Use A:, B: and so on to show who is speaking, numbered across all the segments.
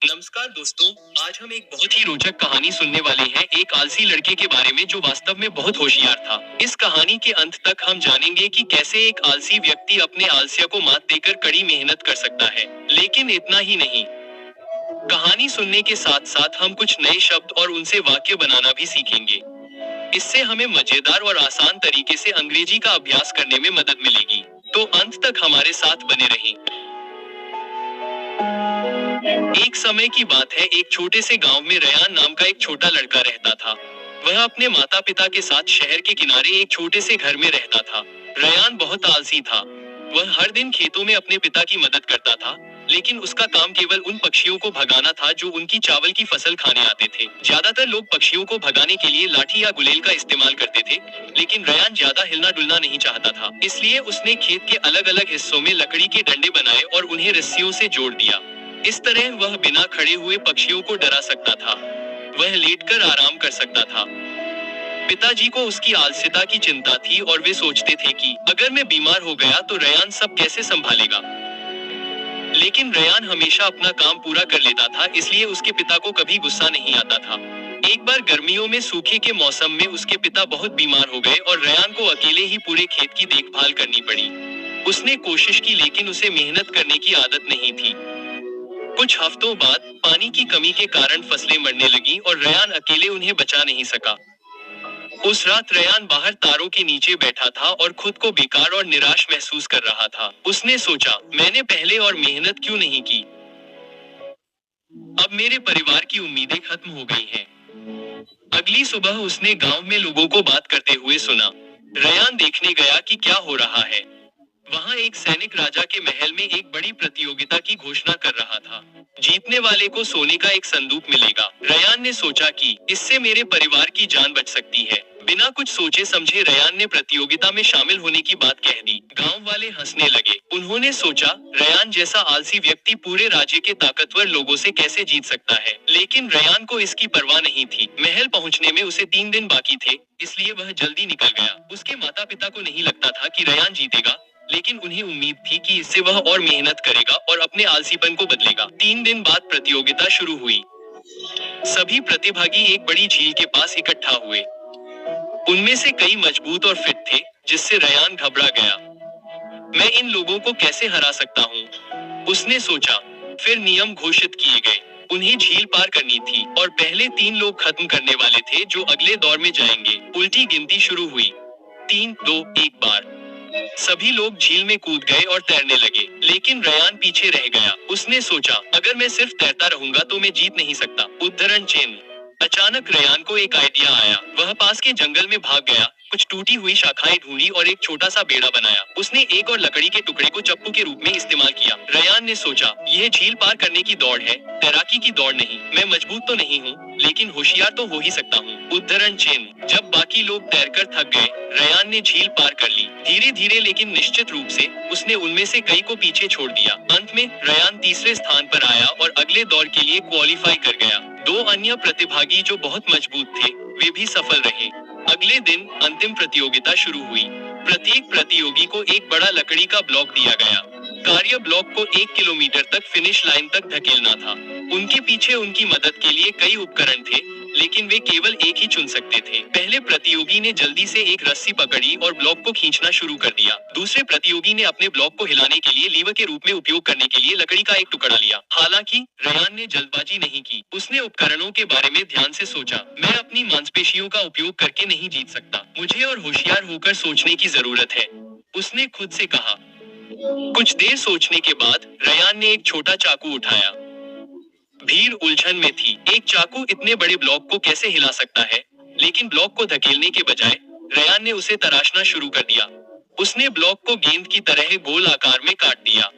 A: नमस्कार दोस्तों। आज हम एक बहुत ही रोचक कहानी सुनने वाले हैं, एक आलसी लड़के के बारे में जो वास्तव में बहुत होशियार था। इस कहानी के अंत तक हम जानेंगे कि कैसे एक आलसी व्यक्ति अपने आलस्य को मात देकर कड़ी मेहनत कर सकता है। लेकिन इतना ही नहीं, कहानी सुनने के साथ साथ हम कुछ नए शब्द और उनसे वाक्य बनाना भी सीखेंगे। इससे हमें मजेदार और आसान तरीके से अंग्रेजी का अभ्यास करने में मदद मिलेगी। तो अंत तक हमारे साथ बने रहें। एक समय की बात है, एक छोटे से गांव में रयान नाम का एक छोटा लड़का रहता था। वह अपने माता पिता के साथ शहर के किनारे एक छोटे से घर में रहता था। रयान बहुत आलसी था। वह हर दिन खेतों में अपने पिता की मदद करता था, लेकिन उसका काम केवल उन पक्षियों को भगाना था जो उनकी चावल की फसल खाने आते थे। ज्यादातर लोग पक्षियों को भगाने के लिए लाठी या गुलेल का इस्तेमाल करते थे, लेकिन रयान ज्यादा हिलना डुलना नहीं चाहता था। इसलिए उसने खेत के अलग अलग हिस्सों में लकड़ी के डंडे बनाए और उन्हें रस्सियों से जोड़ दिया। इस तरह वह बिना खड़े हुए पक्षियों को डरा सकता था। वह लेटकर आराम कर सकता था। पिताजी को उसकी आलस्यता की चिंता थी और वे सोचते थे कि अगर मैं बीमार हो गया तो रयान सब कैसे संभालेगा। लेकिन रयान हमेशा अपना काम पूरा कर लेता था, इसलिए उसके पिता को कभी गुस्सा नहीं आता था। एक बार गर्मियों में सूखे के मौसम में उसके पिता बहुत बीमार हो गए और रयान को अकेले ही पूरे खेत की देखभाल करनी पड़ी। उसने कोशिश की, लेकिन उसे मेहनत करने की आदत नहीं थी। कुछ हफ्तों बाद पानी की कमी के कारण फसलें मरने लगीं और रयान अकेले उन्हें बचा नहीं सका। उस रात रयान बाहर तारों के नीचे बैठा था और खुद को बेकार और निराश महसूस कर रहा था। उसने सोचा, मैंने पहले और मेहनत क्यों नहीं की। अब मेरे परिवार की उम्मीदें खत्म हो गई हैं। अगली सुबह उसने गांव में लोगों को बात करते हुए सुना। रयान देखने गया कि क्या हो रहा है। वहां एक सैनिक राजा के महल में एक बड़ी प्रतियोगिता की घोषणा कर रहा था। जीतने वाले को सोने का एक संदूक मिलेगा। रयान ने सोचा कि इससे मेरे परिवार की जान बच सकती है। बिना कुछ सोचे समझे रयान ने प्रतियोगिता में शामिल होने की बात कह दी। गांव वाले हंसने लगे। उन्होंने सोचा, रयान जैसा आलसी व्यक्ति पूरे राज्य के ताकतवर लोगों से कैसे जीत सकता है। लेकिन रयान को इसकी परवाह नहीं थी। महल पहुंचने में उसे 3 दिन बाकी थे, इसलिए वह जल्दी निकल गया। उसके माता पिता को नहीं लगता था कि रयान जीतेगा, लेकिन उन्हें उम्मीद थी कि इससे वह और मेहनत करेगा और अपने आलसीपन को बदलेगा। 3 दिन बाद प्रतियोगिता शुरू हुई। सभी प्रतिभागी एक बड़ी झील के पास इकट्ठा हुए। उनमें से कई मजबूत और फिट थे, जिससे रयान घबरा गया। मैं इन लोगों को कैसे हरा सकता हूँ, उसने सोचा। फिर नियम घोषित किए गए। उन्हें झील पार करनी थी और पहले 3 लोग खत्म करने वाले थे जो अगले दौर में जाएंगे। उल्टी गिनती शुरू हुई। 3, 2, 1 बार। सभी लोग झील में कूद गए और तैरने लगे, लेकिन रयान पीछे रह गया। उसने सोचा, अगर मैं सिर्फ तैरता रहूंगा तो मैं जीत नहीं सकता। उद्धरण चिन्ह। अचानक रयान को एक आइडिया आया। वह पास के जंगल में भाग गया, कुछ टूटी हुई शाखाएं ढूंढी और एक छोटा सा बेड़ा बनाया। उसने एक और लकड़ी के टुकड़े को चप्पू के रूप में इस्तेमाल किया। रयान ने सोचा, यह झील पार करने की दौड़ है, तैराकी की दौड़ नहीं। मैं मजबूत तो नहीं हूँ, लेकिन होशियार तो हो ही सकता हूँ। उद्धरण चिन्ह। जब बाकी लोग तैरकर थक गए, रयान ने झील पार कर ली। धीरे धीरे लेकिन निश्चित रूप से उसने उनमें से कई को पीछे छोड़ दिया। अंत में रयान तीसरे स्थान पर आया और अगले दौर के लिए क्वालिफाई कर गया। 2 अन्य प्रतिभागी जो बहुत मजबूत थे, वे भी सफल रहे। अगले दिन अंतिम प्रतियोगिता शुरू हुई। प्रत्येक प्रतियोगी को एक बड़ा लकड़ी का ब्लॉक दिया गया। कार्य ब्लॉक को 1 किलोमीटर तक फिनिश लाइन तक धकेलना था। उनके पीछे उनकी मदद के लिए कई उपकरण थे, लेकिन वे केवल एक ही चुन सकते थे। पहले प्रतियोगी ने जल्दी से एक रस्सी पकड़ी और ब्लॉक को खींचना शुरू कर दिया। दूसरे प्रतियोगी ने अपने ब्लॉक को हिलाने के लिए लीवर के रूप में उपयोग करने के लिए लकड़ी का एक टुकड़ा लिया। हालांकि रयान ने जल्दबाजी नहीं की। उसने उपकरणों के बारे में ध्यान से सोचा। मैं अपनी मांसपेशियों का उपयोग करके नहीं जीत सकता। मुझे और होशियार होकर सोचने की जरूरत है, उसने खुद से कहा। कुछ देर सोचने के बाद रयान ने एक छोटा चाकू उठाया। भीड़ उलझन में थी। एक चाकू इतने बड़े ब्लॉक को कैसे हिला सकता है, लेकिन ब्लॉक को धकेलने के बजाय रयान ने उसे तराशना शुरू कर दिया। उसने ब्लॉक को गेंद की तरह गोल आकार में काट दिया।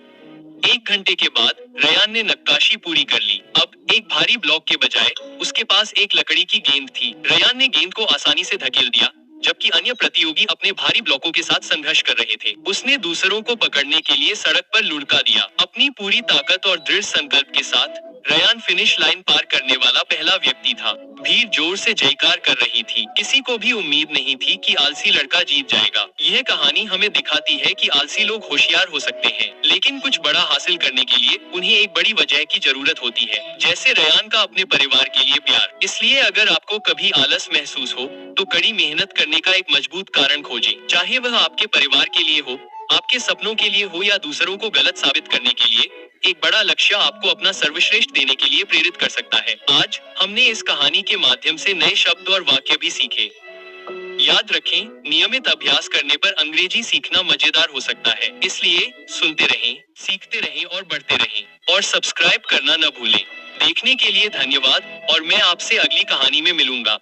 A: 1 घंटे के बाद रयान ने नक्काशी पूरी कर ली। अब एक भारी ब्लॉक के बजाय उसके पास एक लकड़ी की गेंद थी। रयान ने गेंद को आसानी से धकेल दिया, जबकि अन्य प्रतियोगी अपने भारी ब्लॉकों के साथ संघर्ष कर रहे थे। उसने दूसरों को पकड़ने के लिए सड़क पर लुढ़का दिया। अपनी पूरी ताकत और दृढ़ संकल्प के साथ रयान फिनिश लाइन पार करने वाला पहला व्यक्ति था। भीड़ जोर से जयकार कर रही थी। किसी को भी उम्मीद नहीं थी कि आलसी लड़का जीत जाएगा। यह कहानी हमें दिखाती है कि आलसी लोग होशियार हो सकते हैं, लेकिन कुछ बड़ा हासिल करने के लिए उन्हें एक बड़ी वजह की जरूरत होती है, जैसे रयान का अपने परिवार के लिए प्यार। इसलिए अगर आपको कभी आलस महसूस हो, तो कड़ी मेहनत करने का एक मजबूत कारण खोजें, चाहे वह आपके परिवार के लिए हो, आपके सपनों के लिए हो या दूसरों को गलत साबित करने के लिए। एक बड़ा लक्ष्य आपको अपना सर्वश्रेष्ठ देने के लिए प्रेरित कर सकता है। आज हमने इस कहानी के माध्यम से नए शब्द और वाक्य भी सीखे। याद रखें, नियमित अभ्यास करने पर अंग्रेजी सीखना मजेदार हो सकता है। इसलिए सुनते रहें, सीखते रहें और बढ़ते रहें। और सब्सक्राइब करना न भूलें। देखने के लिए धन्यवाद और मैं आपसे अगली कहानी में मिलूंगा।